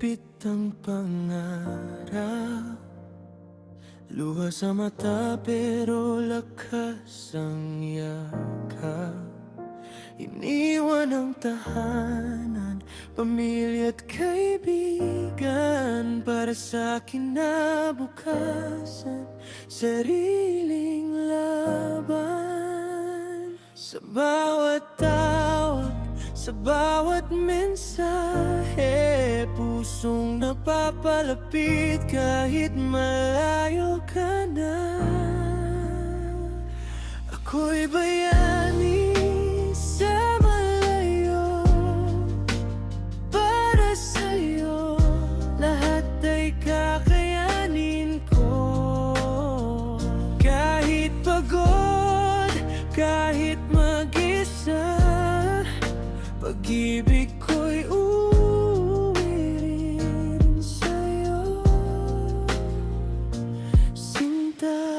Bitbit ang pangarap, luha sa mata pero lakas ang yakap. Iniwan ang tahanan, pamilya at kaibigan para sa kinabukasan, sariling laban. Sa bawat tawag, sa bawat mensahe, pusong napapalapit kahit malayo ka na. Ako'y bayani sa malayo, para sa'yo lahat ay kakayanin ko. Kahit pagod, kahit mag-isa, pag-ibig ko'y uuwi rin sa'yo, sinta.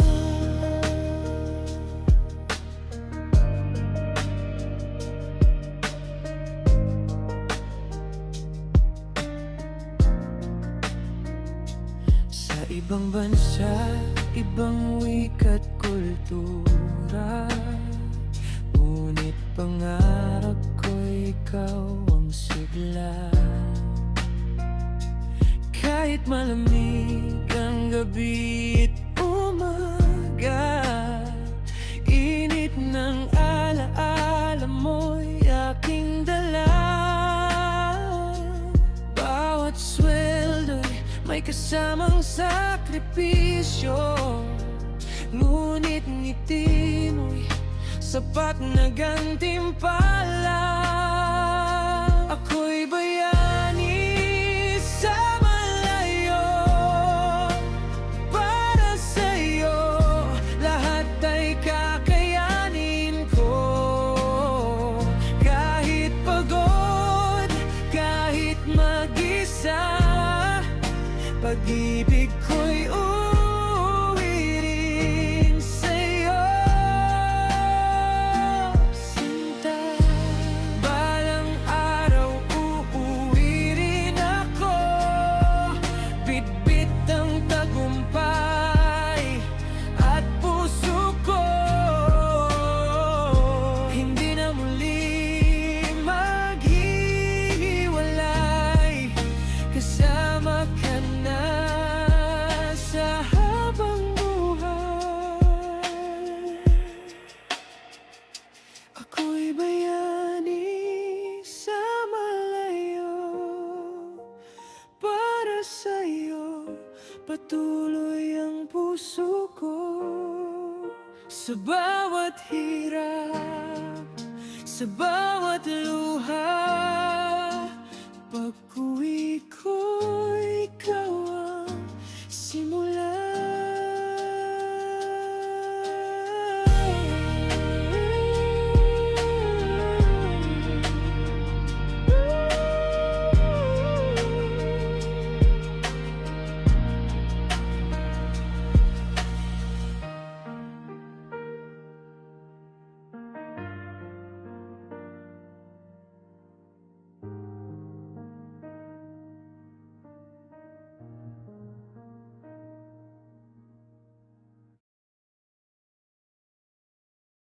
Sa ibang bansa, ibang wika't kultura, ngunit pangarap ko'y ikaw ang sigla. Kahit malamig ang gabi at umaga, init ng alaala mo'y aking dala. Bawat sweldo'y may kasamang sakripisyo, ngunit ngiti mo'y sapat na gantimpala. Ako'y bayani sa malayo, para sa'yo lahat ay kakayanin ko. Kahit pagod, kahit mag-isa, pag-ibig ko'y uuwi rin sa'yo, sinta. Balang araw uuwi rin ako, bitbit ang tagumpay at puso ko. Hindi na muli maghihiwalay, kasama ka na sa habang buhay. Ako'y bayani sa malayo, para sa'yo patuloy ang puso ko. Sa bawat hirap, sa bawat luha,